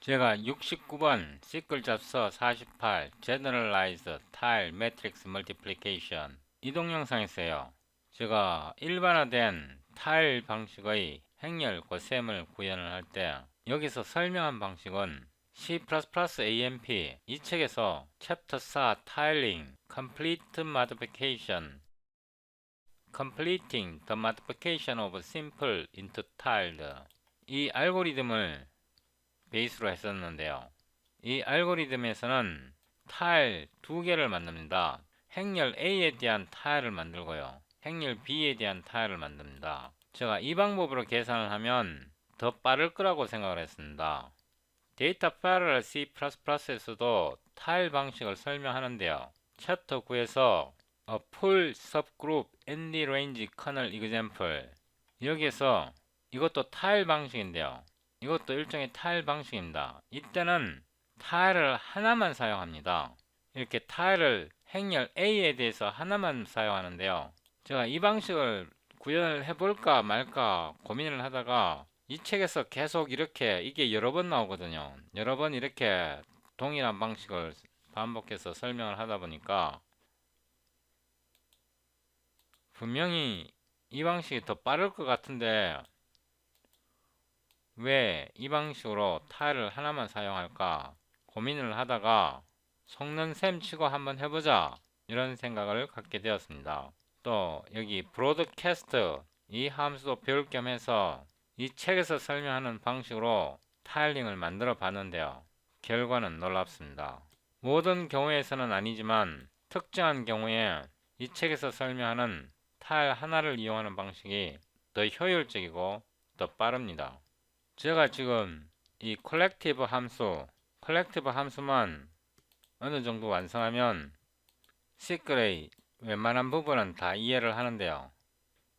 제가 69번 시클 잡서 48 Generalized Tile Matrix Multiplication 이 동영상에서요. 제가 일반화된 타일 방식의 행렬 곱셈을 구현을 할 때 여기서 설명한 방식은 C++AMP 이 책에서 챕터 4 Tiling Complete Modification Completing the Modification of Simple into Tiled 이 알고리즘을 베이스로 했었는데요. 이 알고리즘에서는 타일 두 개를 만듭니다. 행렬 A에 대한 타일을 만들고요. 행렬 B에 대한 타일을 만듭니다. 제가 이 방법으로 계산을 하면 더 빠를 거라고 생각을 했습니다. 데이터 패러럴 C++에서도 타일 방식을 설명하는데요. 챕터 9에서 A Full Subgroup ND Range Kernel Example 여기에서 이것도 타일 방식인데요. 이것도 일종의 타일 방식입니다. 이때는 타일을 하나만 사용합니다. 이렇게 타일을 행렬 A에 대해서 하나만 사용하는데요. 제가 이 방식을 구현을 해볼까 말까 고민을 하다가 이 책에서 계속 이렇게 이게 여러 번 나오거든요. 여러 번 이렇게 동일한 방식을 반복해서 설명을 하다 보니까 분명히 이 방식이 더 빠를 것 같은데 왜 이 방식으로 타일을 하나만 사용할까 고민을 하다가 속는 셈 치고 한번 해보자 이런 생각을 갖게 되었습니다. 또 여기 브로드캐스트 이 함수도 배울 겸 해서 이 책에서 설명하는 방식으로 타일링을 만들어 봤는데요. 결과는 놀랍습니다. 모든 경우에서는 아니지만 특정한 경우에 이 책에서 설명하는 타일 하나를 이용하는 방식이 더 효율적이고 더 빠릅니다. 제가 지금 이 컬렉티브 함수만 어느 정도 완성하면 시클의 웬만한 부분은 다 이해를 하는데요.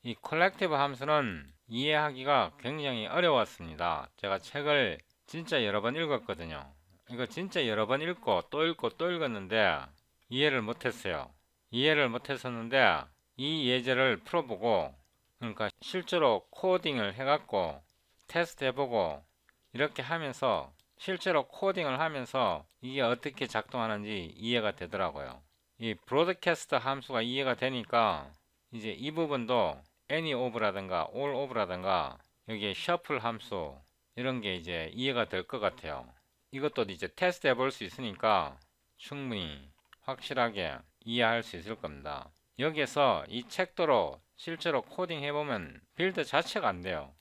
이 컬렉티브 함수는 이해하기가 굉장히 어려웠습니다. 제가 책을 진짜 여러 번 읽었거든요. 이거 진짜 여러 번 읽고 또 읽었는데 이해를 못했어요. 이해를 못했었는데 이 예제를 풀어보고 그러니까 실제로 코딩을 해갖고 테스트 해보고 이렇게 하면서 실제로 코딩을 하면서 이게 어떻게 작동하는지 이해가 되더라고요. 이 브로드캐스트 함수가 이해가 되니까 이제 이 부분도 any of라든가 all of라든가 여기에 shuffle 함수 이런 게 이제 이해가 될 것 같아요. 이것도 이제 테스트 해볼 수 있으니까 충분히 확실하게 이해할 수 있을 겁니다. 여기에서 이 책도로 실제로 코딩 해보면 빌드 자체가 안 돼요.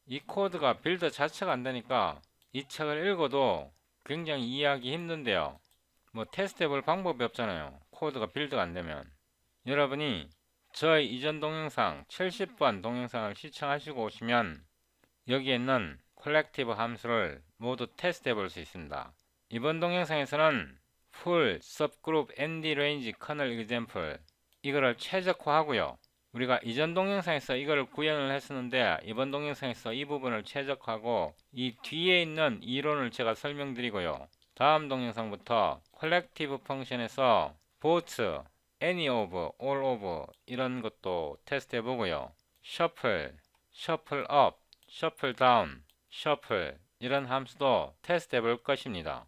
이 코드가 빌드 자체가 안 되니까 이 책을 읽어도 굉장히 이해하기 힘든데요. 뭐 테스트 해볼 방법이 없잖아요. 코드가 빌드가 안 되면. 여러분이 저의 이전 동영상 70번 동영상을 시청하시고 오시면 여기에 있는 콜렉티브 함수를 모두 테스트 해볼 수 있습니다. 이번 동영상에서는 full subgroup ND range kernel example 이거를 최적화하고요. 우리가 이전 동영상에서 이걸 구현을 했었는데 이번 동영상에서 이 부분을 최적화하고 이 뒤에 있는 이론을 제가 설명드리고요. 다음 동영상부터 콜렉티브 펑션에서 both, any of, all of 이런 것도 테스트 해보고요. shuffle, shuffle up, shuffle down, shuffle 이런 함수도 테스트 해볼 것입니다.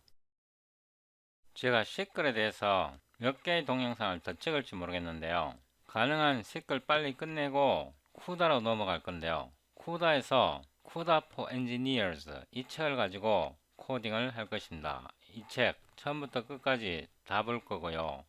제가 시클에 대해서 몇 개의 동영상을 더 찍을지 모르겠는데요. 가능한 시클 빨리 끝내고 쿠다로 넘어갈 건데요. 쿠다에서 쿠다 for Engineers 이 책을 가지고 코딩을 할 것입니다. 이 책 처음부터 끝까지 다 볼 거고요.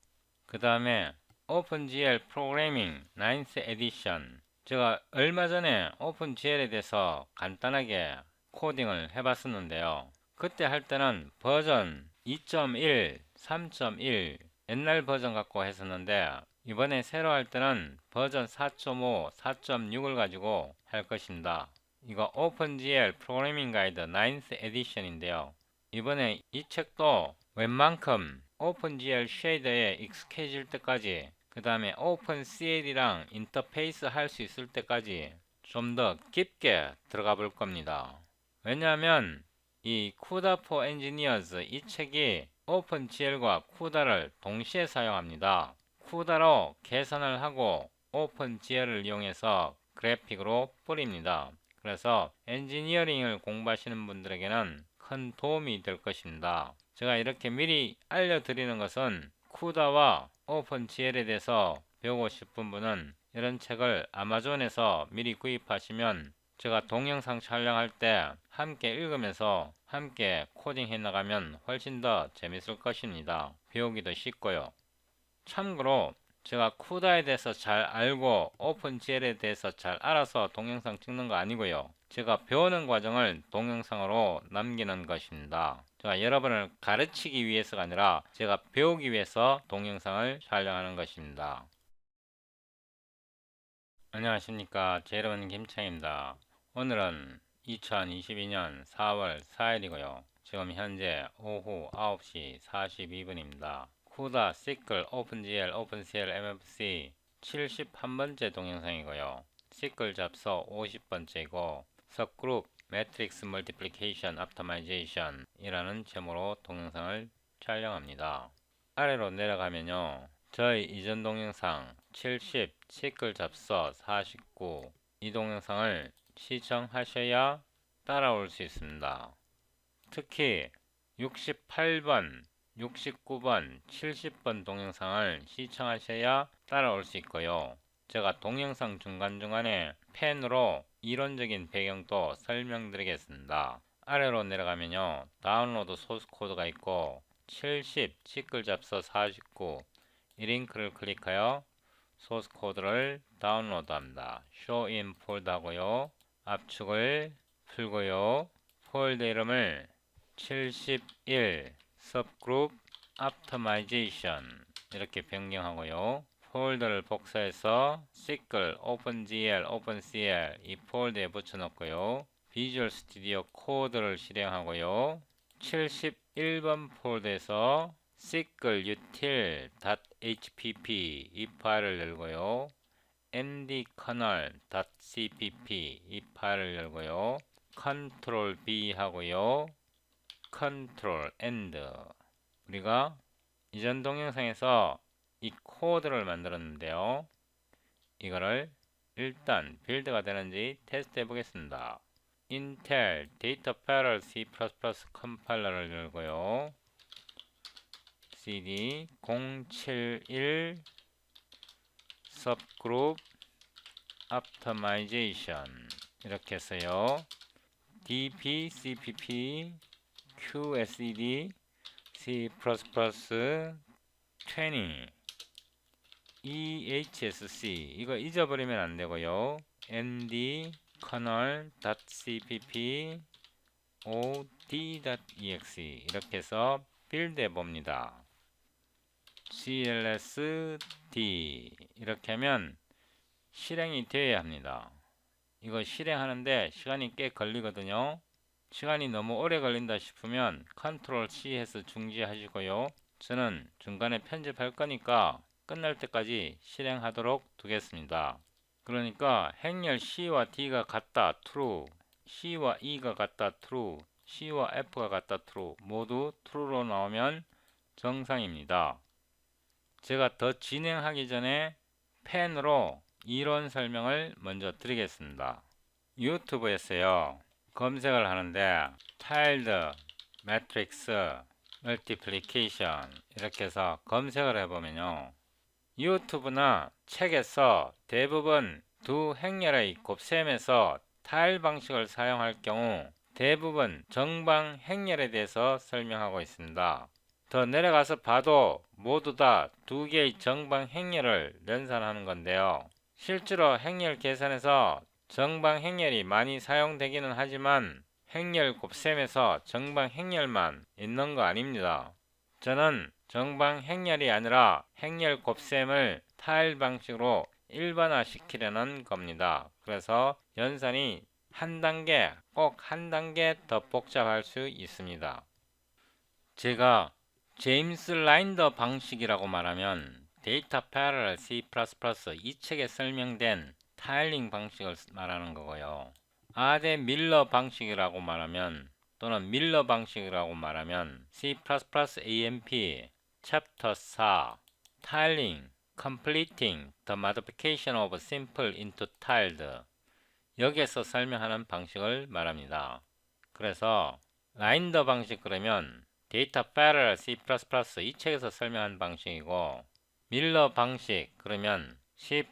그 다음에 OpenGL Programming 9th Edition 제가 얼마 전에 OpenGL에 대해서 간단하게 코딩을 해봤었는데요. 그때 할 때는 버전 2.1, 3.1 옛날 버전 갖고 했었는데 이번에 새로 할 때는 버전 4.5, 4.6을 가지고 할 것입니다. 이거 OpenGL 프로그래밍 가이드 9th 에디션인데요. 이번에 이 책도 웬만큼 OpenGL 쉐이더에 익숙해질 때까지 그 다음에 OpenCL이랑 인터페이스 할 수 있을 때까지 좀 더 깊게 들어가 볼 겁니다. 왜냐하면 이 CUDA for Engineers 이 책이 OpenGL과 CUDA를 동시에 사용합니다. CUDA로 계산을 하고 OpenGL을 이용해서 그래픽으로 뿌립니다. 그래서 엔지니어링을 공부하시는 분들에게는 큰 도움이 될 것입니다. 제가 이렇게 미리 알려드리는 것은 쿠다와 오픈GL에 대해서 배우고 싶은 분은 이런 책을 아마존에서 미리 구입하시면 제가 동영상 촬영할 때 함께 읽으면서 함께 코딩해 나가면 훨씬 더 재밌을 것입니다. 배우기도 쉽고요. 참고로 제가 쿠다에 대해서 잘 알고 오픈GL에 대해서 잘 알아서 동영상 찍는 거 아니고요. 제가 배우는 과정을 동영상으로 남기는 것입니다. 제가 여러분을 가르치기 위해서가 아니라 제가 배우기 위해서 동영상을 촬영하는 것입니다. 안녕하십니까. 제 이름은 김창입니다. 오늘은 2022년 4월 4일이고요. 지금 현재 오후 9시 42분입니다. 쿠다, 시클, 오픈GL, 오픈CL, MFC 71번째 동영상이고요. 시클 잡서 50번째이고 subgroup matrix multiplication optimization 이라는 제목으로 동영상을 촬영합니다. 아래로 내려가면요. 저희 이전 동영상 70 시클 잡서 49 이 동영상을 시청하셔야 따라올 수 있습니다. 특히 68번, 69번, 70번 동영상을 시청하셔야 따라올 수 있고요. 제가 동영상 중간중간에 펜으로 이론적인 배경도 설명드리겠습니다. 아래로 내려가면요. 다운로드 소스 코드가 있고 70 시클 잡서 49 이 링크를 클릭하여 소스 코드를 다운로드합니다. Show in 폴더 하고요. 압축을 풀고요. 폴더 이름을 71 Subgroup Optimization 이렇게 변경하고요. 폴더를 복사해서 시클, 오픈GL, 오픈CL 이 폴더에 붙여놓고요. 비주얼 스튜디오 코드를 실행하고요. 71번 폴더에서 sickle.util.hpp 이 파일을 열고요. mdkernel.cpp 이 파일을 열고요. Ctrl B 하고요. Ctrl End. 우리가 이전 동영상에서 이 코드를 만들었는데요. 이거를 일단 빌드가 되는지 테스트 해보겠습니다. 인텔 데이터 패럴 C++ 컴파일러를 열고요. cd 071 subgroup optimization 이렇게 해서요. dp cpp qsed c++ 20 ehsc 이거 잊어버리면 안 되고요. md kernel.cpp od.exe 이렇게 해서 빌드 해봅니다. clsd 이렇게 하면 실행이 되어야 합니다. 이거 실행하는데 시간이 꽤 걸리거든요. 시간이 너무 오래 걸린다 싶으면 Ctrl C 해서 중지하시고요. 저는 중간에 편집할 거니까 끝날 때까지 실행하도록 두겠습니다. 그러니까 행렬 C와 D가 같다 true, C와 E가 같다 true, C와 F가 같다 true 모두 true로 나오면 정상입니다. 제가 더 진행하기 전에 펜으로 이론 설명을 먼저 드리겠습니다. 유튜브에서요. 검색을 하는데 tiled matrix multiplication 이렇게 해서 검색을 해보면요. 유튜브나 책에서 대부분 두 행렬의 곱셈에서 타일 방식을 사용할 경우 대부분 정방 행렬에 대해서 설명하고 있습니다. 더 내려가서 봐도 모두 다 두 개의 정방 행렬을 연산하는 건데요. 실제로 행렬 계산에서 정방 행렬이 많이 사용되기는 하지만 행렬 곱셈에서 정방 행렬만 있는 거 아닙니다. 저는 정방 행렬이 아니라 행렬 곱셈을 타일 방식으로 일반화 시키려는 겁니다. 그래서 연산이 꼭 한 단계 더 복잡할 수 있습니다. 제가 제임스 라인더 방식이라고 말하면 데이터 패러럴 C++ 이 책에 설명된 타일링 방식을 말하는 거고요. 아데 밀러 방식이라고 말하면 또는 밀러 방식이라고 말하면 C++ AMP 챕터 4 Tiling Completing the Modification of Simple into Tiled 여기에서 설명하는 방식을 말합니다. 그래서 라인더 방식 그러면 데이터 패러럴 C++ 이 책에서 설명한 방식이고, 밀러 방식 그러면 C++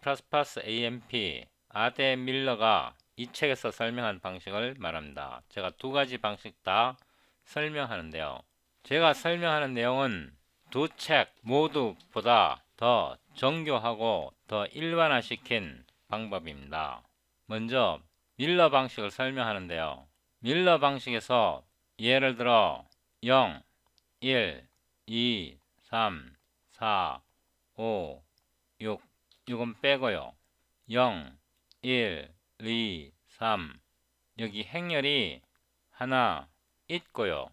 AMP 아데 밀러가 이 책에서 설명한 방식을 말합니다. 제가 두 가지 방식 다 설명하는데요. 제가 설명하는 내용은 두 책 모두보다 더 정교하고 더 일반화시킨 방법입니다. 먼저 밀러 방식을 설명하는데요. 밀러 방식에서 예를 들어 0, 1, 2, 3, 4, 5, 6, 6은 빼고요. 0, 1, 2, 3 여기 행렬이 하나 있고요.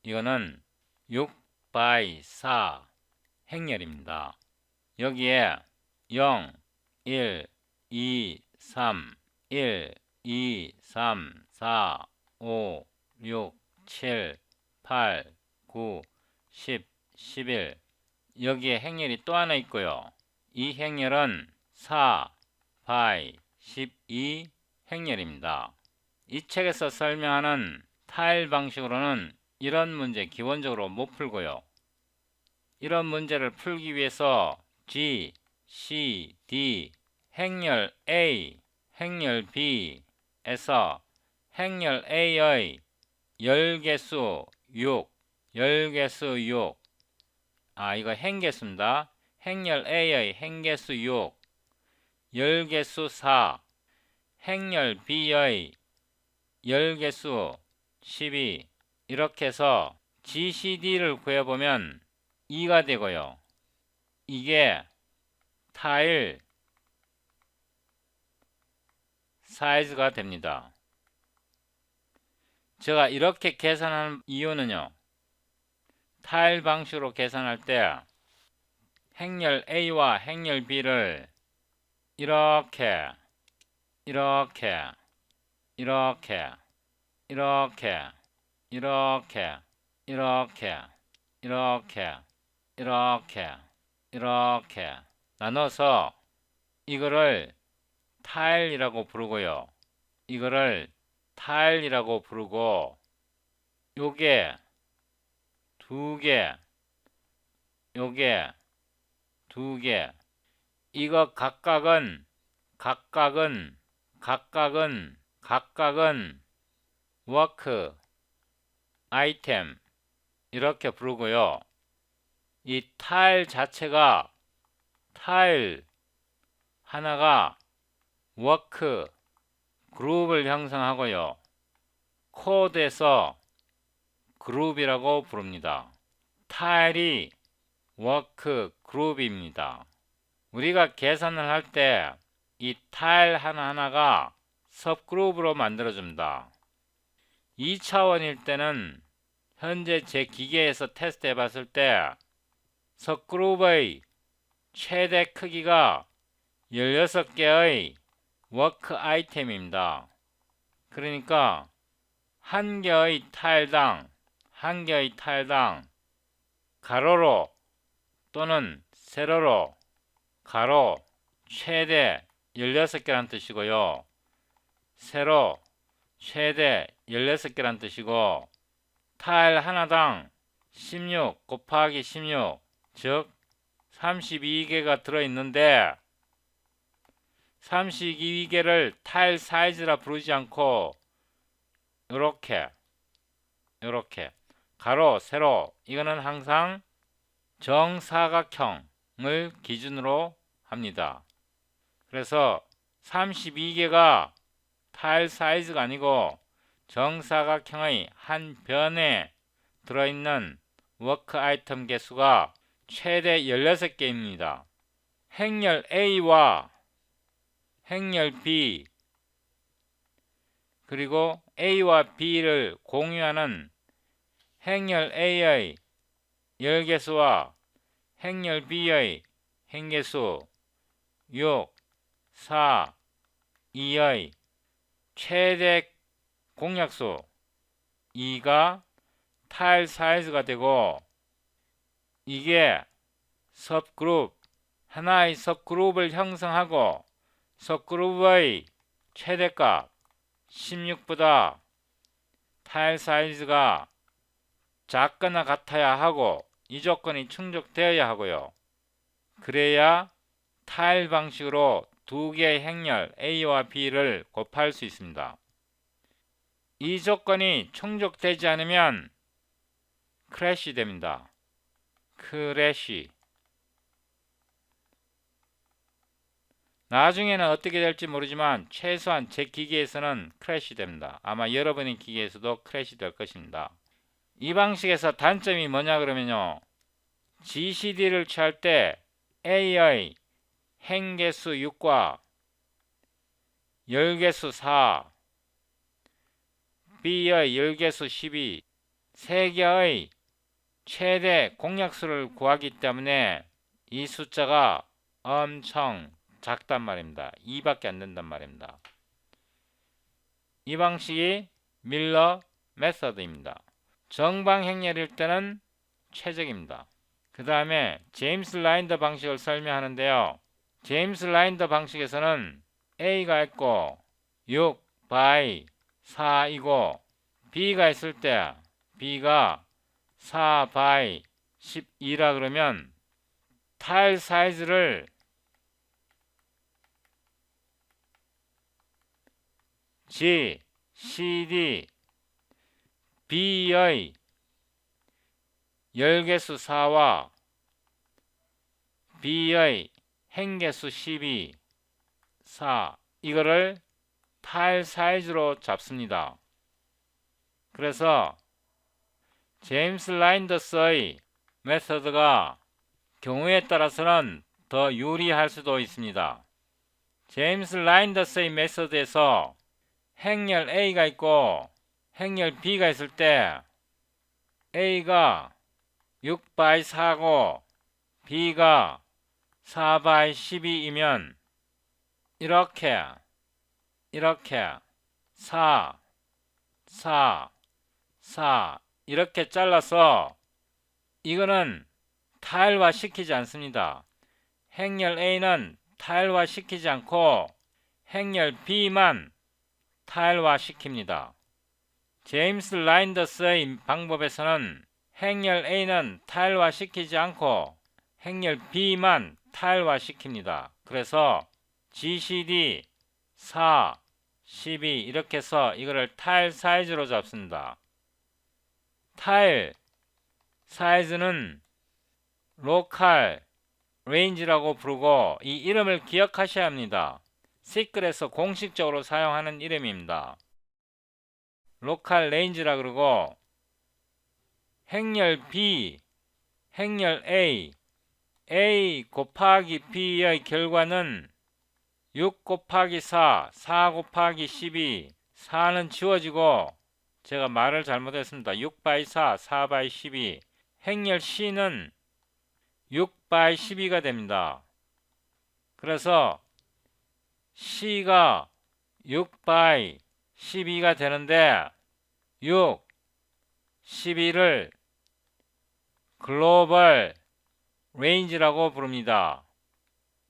이거는 6 by 4 행렬입니다. 여기에 0, 1, 2, 3, 1, 2, 3, 4, 5, 6, 7, 8, 9, 10, 11 여기에 행렬이 또 하나 있고요. 이 행렬은 4 by 12 행렬입니다. 이 책에서 설명하는 타일 방식으로는 이런 문제 기본적으로 못 풀고요. 이런 문제를 풀기 위해서 G, C, D, 행렬 A, 행렬 B에서 행렬 A의 열개수 6, 열개수 6 이거 행개수입니다. 행렬 A의 행개수 6, 열개수 4, 행렬 B의 열개수 12 이렇게 해서 GCD를 구해보면 2가 되고요. 이게 타일 사이즈가 됩니다. 제가 이렇게 계산한 이유는요. 타일 방식으로 계산할 때 행렬 A와 행렬 B를 이렇게 이렇게 이렇게 이렇게 이렇게 이렇게 이렇게 이렇게 이렇게 나눠서 이거를 타일이라고 부르고요. 이거를 타일이라고 부르고 요게 두 개, 요게 두 개. 이거 각각은 워크 아이템 이렇게 부르고요. 이 타일 자체가 타일 하나가 워크 그룹을 형성하고요. 코드에서 그룹이라고 부릅니다. 타일이 워크 그룹입니다. 우리가 계산을 할 때 이 타일 하나하나가 섭그룹으로 만들어줍니다. 2차원일 때는 현재 제 기계에서 테스트 해봤을 때 섭그룹의 최대 크기가 16개의 워크 아이템입니다. 그러니까 한 개의 타일당 가로로 또는 세로로 가로 최대 16개란 뜻이고요. 세로 최대 16개란 뜻이고 타일 하나당 16 곱하기 16 즉 32개가 들어있는데 32개를 타일 사이즈라 부르지 않고 요렇게 가로 세로 이거는 항상 정사각형을 기준으로 합니다. 그래서 32개가 타일 사이즈가 아니고 정사각형의 한 변에 들어있는 워크 아이템 개수가 최대 16개입니다. 행렬 A와 행렬 B 그리고 A와 B를 공유하는 행렬 A의 열개수와 행렬 B의 행개수 6, 4, 2의 최대 공약수 2가 타일 사이즈가 되고 이게 섭그룹 하나의 섭그룹을 형성하고 섭그룹의 최대값 16보다 타일 사이즈가 작거나 같아야 하고 이 조건이 충족되어야 하고요. 그래야 타일 방식으로 두 개의 행렬 A와 B를 곱할 수 있습니다. 이 조건이 충족되지 않으면 크래시 됩니다. 크래시. 나중에는 어떻게 될지 모르지만 최소한 제 기계에서는 크래시 됩니다. 아마 여러분의 기계에서도 크래시 될 것입니다. 이 방식에서 단점이 뭐냐 그러면요. GCD를 취할 때 A의 행개수 6과 열개수 4, B의 열개수 12, 세 개의 최대 공약수를 구하기 때문에 이 숫자가 엄청 작단 말입니다. 2밖에 안 된단 말입니다. 이 방식이 밀러 메서드입니다. 정방 행렬일 때는 최적입니다. 그 다음에 제임스 라인더 방식을 설명하는데요. 제임스 라인더 방식에서는 A가 있고 6 by 4이고 B가 있을 때 B가 4 by 12라 그러면 타일 사이즈를 G, CD, B의 열개수 4와 B의 행개수 12, 4 이거를 타일 사이즈로 잡습니다. 그래서 제임스 라인더스의 메서드가 경우에 따라서는 더 유리할 수도 있습니다. 제임스 라인더스의 메서드에서 행렬 A가 있고 행렬 B가 있을 때 A가 6 by 4고 B가 4 by 12이면 이렇게 4, 4, 4 이렇게 잘라서 이거는 타일화 시키지 않습니다. 행렬 A는 타일화 시키지 않고 행렬 B만 타일화 시킵니다. 제임스 라인더스의 방법에서는 행렬 A는 타일화 시키지 않고 행렬 B만 타일화 시킵니다. 그래서 GCD 4, 12 이렇게 해서 이거를 타일 사이즈로 잡습니다. 타일 사이즈는 로컬 레인지라고 부르고 이 이름을 기억하셔야 합니다. 시클에서 공식적으로 사용하는 이름입니다. 로컬 레인지라 그러고 행렬 B, 행렬 A, A 곱하기 B의 결과는 6 곱하기 4, 4 곱하기 12, 4는 지워지고 제가 말을 잘못했습니다. 6 by 4, 4 by 12 행렬 C는 6 by 12가 됩니다. 그래서 C가 6 by 12가 되는데 6, 12를 글로벌 레인지라고 부릅니다.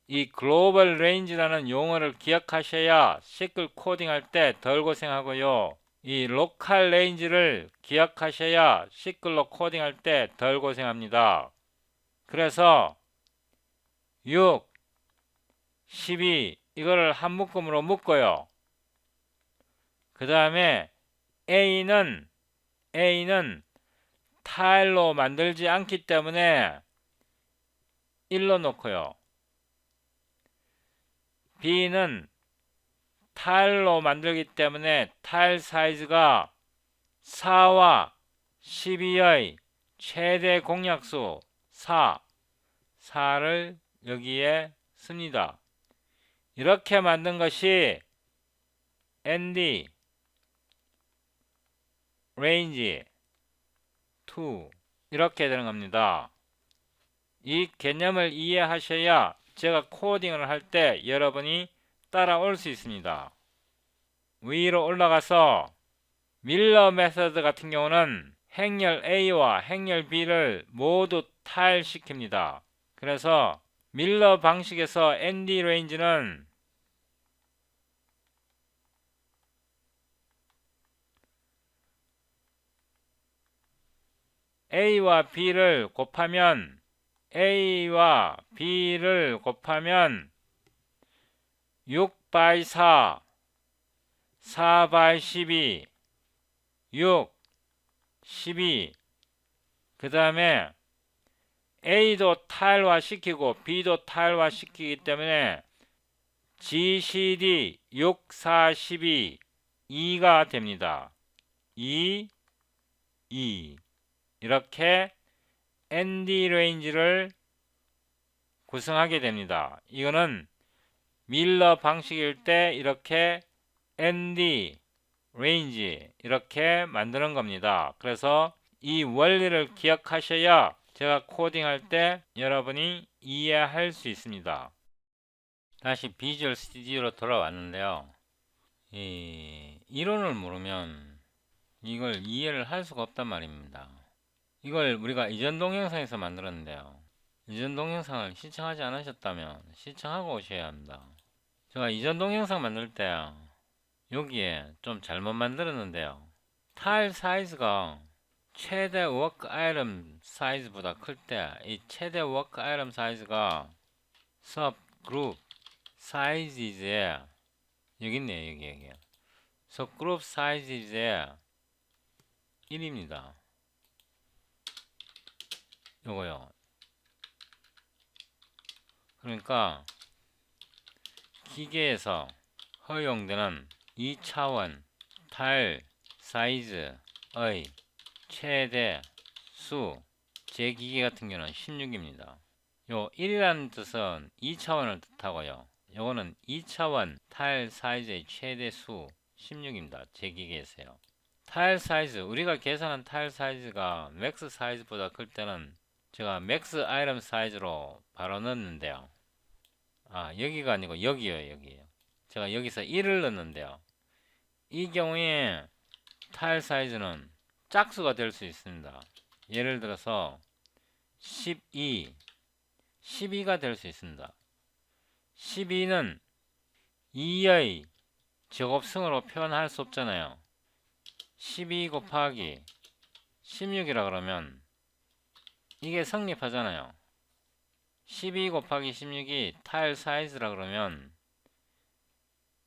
이 글로벌 레인지라는 용어를 기억하셔야 시클 코딩할 때 덜 고생하고요. 이 로컬 레인지를 기억하셔야 시클로 코딩할 때 덜 고생합니다. 그래서 6, 12 이거를 한 묶음으로 묶어요. 그 다음에 A는 타일로 만들지 않기 때문에 1로 놓고요. B는 타일로 만들기 때문에 타일 사이즈가 4와 12의 최대 공약수 4를 여기에 씁니다. 이렇게 만든 것이 ND range 2 이렇게 되는 겁니다. 이 개념을 이해하셔야 제가 코딩을 할 때 여러분이 따라올 수 있습니다. 위로 올라가서 밀러 메서드 같은 경우는 행렬 A와 행렬 B를 모두 타일시킵니다. 그래서 밀러 방식에서 ND 레인지는 A와 B를 곱하면 6 by 4, 4 by 12, 6, 12. 그 다음에 A도 타일화 시키고 B도 타일화 시키기 때문에 GCD 6, 4, 12, 2가 됩니다. 2, 2. 이렇게 ND 레인지를 구성하게 됩니다. 이거는 밀러 방식일 때 이렇게 ND 레인지 이렇게 만드는 겁니다. 그래서 이 원리를 기억하셔야 제가 코딩할 때 여러분이 이해할 수 있습니다. 다시 비주얼 스튜디오로 돌아왔는데요. 이 이론을 모르면 이걸 이해를 할 수가 없단 말입니다. 이걸 우리가 이전 동영상에서 만들었는데요. 이전 동영상을 시청하지 않으셨다면 시청하고 오셔야 합니다. 제가 이전 동영상 만들 때 여기에 좀 잘못 만들었는데요. 타일 사이즈가 최대 워크 아이템 사이즈보다 클 때 이 최대 워크 아이템 사이즈가 sub group sizes에 여기 있네요. 여기 sub group sizes에 1입니다. 요거요. 그러니까 기계에서 허용되는 2차원 타일 사이즈의 최대 수, 제 기계 같은 경우는 16입니다. 요 1이라는 뜻은 2차원을 뜻하고요. 요거는 2차원 타일 사이즈의 최대 수 16입니다. 제 기계에서요. 타일 사이즈, 우리가 계산한 타일 사이즈가 맥스 사이즈보다 클 때는 제가 맥스 아이템 사이즈로 바로 넣었는데요. 여기가 아니고 여기요. 제가 여기서 1을 넣었는데요. 이 경우에 타일 사이즈는 짝수가 될 수 있습니다. 예를 들어서 12가 될 수 있습니다. 12는 2의 제곱승으로 표현할 수 없잖아요. 12 곱하기 16이라 그러면 이게 성립하잖아요. 12 곱하기 16이 타일 사이즈라 그러면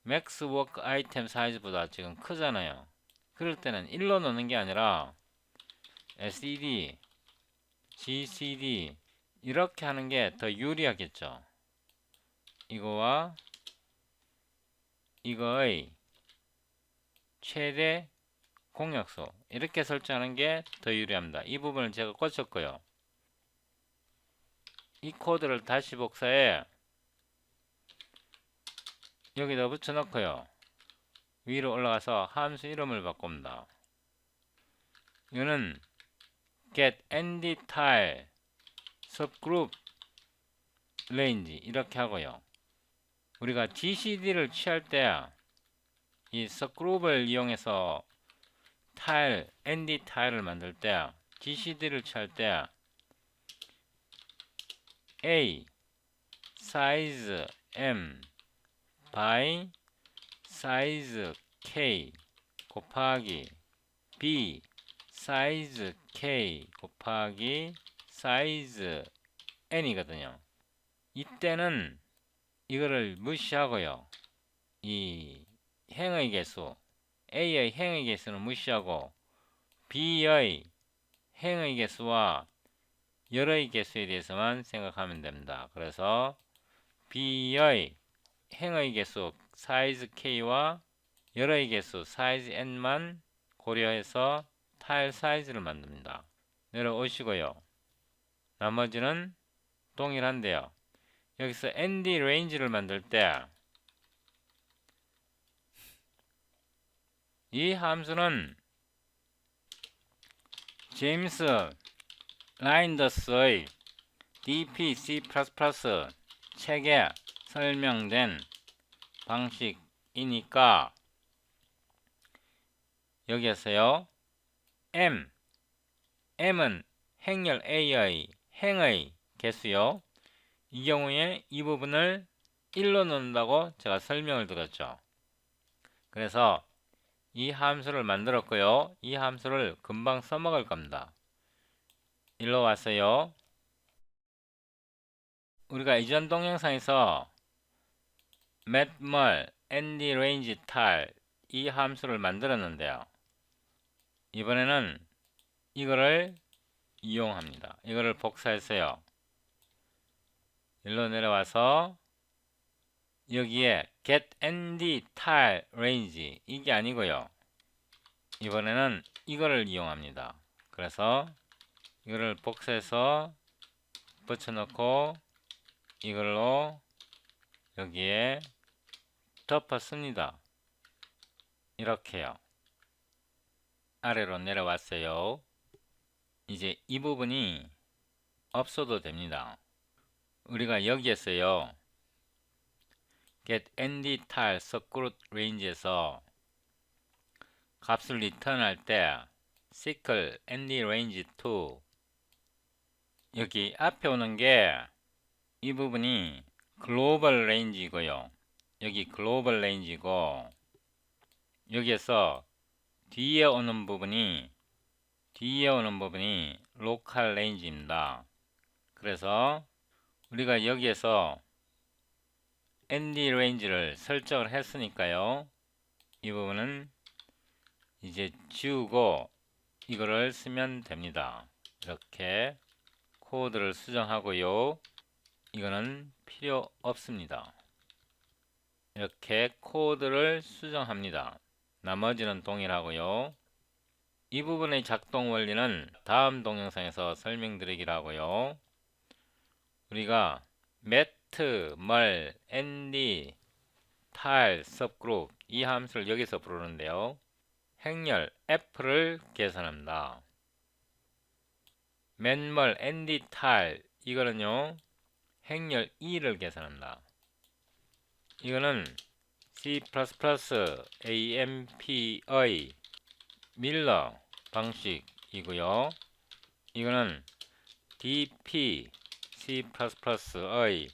맥스 워크 아이템 사이즈보다 지금 크잖아요. 그럴 때는 1로 넣는 게 아니라 SED, GCD 이렇게 하는 게 더 유리하겠죠. 이거와 이거의 최대 공약수 이렇게 설정하는 게 더 유리합니다. 이 부분을 제가 고쳤고요. 이 코드를 다시 복사해 여기다 붙여놓고요. 위로 올라가서 함수 이름을 바꿉니다. 이거는 get ND tile subgroup range 이렇게 하고요. 우리가 GCD를 취할 때 이 subgroup을 이용해서 타일, ND 타일을 만들 때 GCD를 취할 때 A size M by size K 곱하기 B size K 곱하기 size N이거든요. 이때는 이거를 무시하고요. 이 행의 개수 A의 행의 개수는 무시하고 B의 행의 개수와 열의 개수에 대해서만 생각하면 됩니다. 그래서 B의 행의 개수 사이즈 K와 열의 개수 사이즈 N만 고려해서 타일 사이즈를 만듭니다. 내려오시고요. 나머지는 동일한데요. 여기서 ND 레인지를 만들 때 이 함수는 제임스 라인더스의 DP C++ 책에 설명된 방식이니까 여기에서요. M은 행렬 A의 행의 개수요. 이 경우에 이 부분을 1로 넣는다고 제가 설명을 드렸죠. 그래서 이 함수를 만들었고요. 이 함수를 금방 써먹을 겁니다. 일로 왔어요. 우리가 이전 동영상에서 metmul ndrange tal 이 함수를 만들었는데요. 이번에는 이거를 이용합니다. 이거를 복사했어요. 일로 내려와서 여기에 get nd tal range 이게 아니고요. 이번에는 이거를 이용합니다. 그래서 이거를 복사해서 붙여놓고 이걸로 여기에 덮었습니다. 이렇게요. 아래로 내려왔어요. 이제 이 부분이 없어도 됩니다. 우리가 여기에서요 get nd tal subgroup range에서 값을 리턴할 때 sickle nd range to 여기 앞에 오는 게 이 부분이 글로벌 레인지고요. 여기 글로벌 레인지고 여기에서 뒤에 오는 부분이 로컬 레인지입니다. 그래서 우리가 여기에서 ND 레인지를 설정을 했으니까요. 이 부분은 이제 지우고 이거를 쓰면 됩니다. 이렇게 코드를 수정하고요. 이거는 필요 없습니다. 이렇게 코드를 수정합니다. 나머지는 동일하고요. 이 부분의 작동 원리는 다음 동영상에서 설명드리기로 하고요. 우리가 met, mul, nd, tal, subgroup 이 함수를 여기서 부르는데요. 행렬 f를 계산합니다. met, mul, nd, tal 이거는요. 행렬 2를 계산합니다. 이거는 C++ AMP의 밀러 방식이고요. 이거는 DP C++의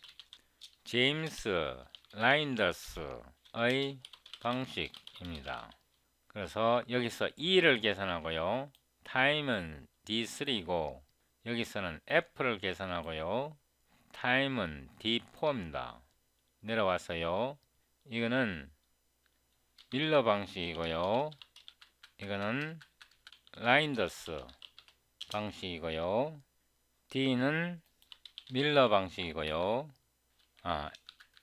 제임스 라인더스의 방식입니다. 그래서 여기서 2를 계산하고요. time은 D3고 여기서는 F를 계산하고요. time은 D4입니다. 내려왔어요. 이거는 밀러 방식이고요. 이거는 라인더스 방식이고요. D는 밀러 방식이고요.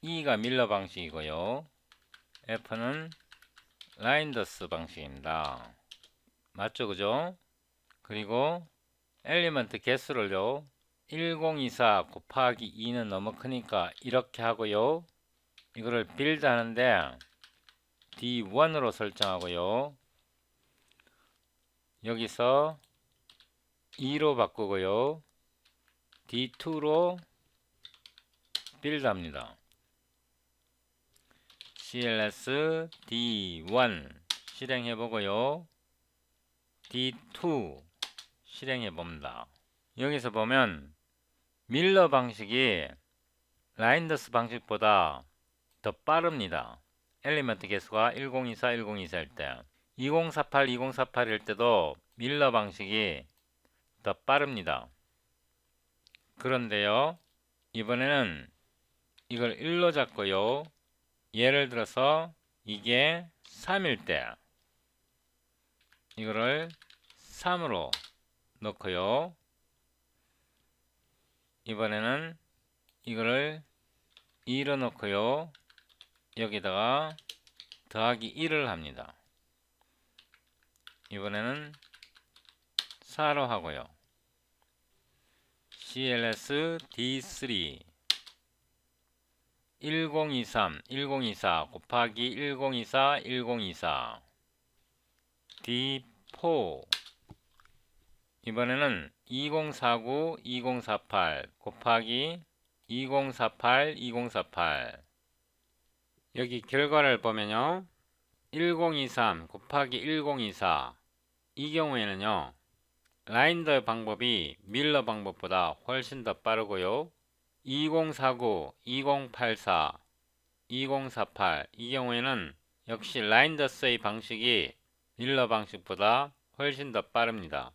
E가 밀러 방식이고요. F는 라인더스 방식입니다. 맞죠? 그죠? 그리고 엘리먼트 개수를요. 1024 곱하기 2는 너무 크니까 이렇게 하고요. 이거를 빌드 하는데 D1으로 설정하고요. 여기서 2로 바꾸고요. D2로 빌드 합니다. CLS D1 실행해 보고요. D2 실행해 봅니다. 여기서 보면 밀러 방식이 라인더스 방식보다 더 빠릅니다. 엘리먼트 개수가 1024, 1024일 때 2048, 2048일 때도 밀러 방식이 더 빠릅니다. 그런데요. 이번에는 이걸 1로 잡고요. 예를 들어서 이게 3일 때 이거를 3으로 넣고요. 이번에는 이거를 2로 넣고요. 여기다가 더하기 1을 합니다. 이번에는 4로 하고요. CLS D3 1023 1024 곱하기 1024 1024 D4 이번에는 2049 2048 곱하기 2048 2048 여기 결과를 보면요. 1023 곱하기 1024 이 경우에는요. 라인더 방법이 밀러 방법보다 훨씬 더 빠르고요. 2049, 2084, 2048 이 경우에는 역시 라인더스의 방식이 밀러 방식보다 훨씬 더 빠릅니다.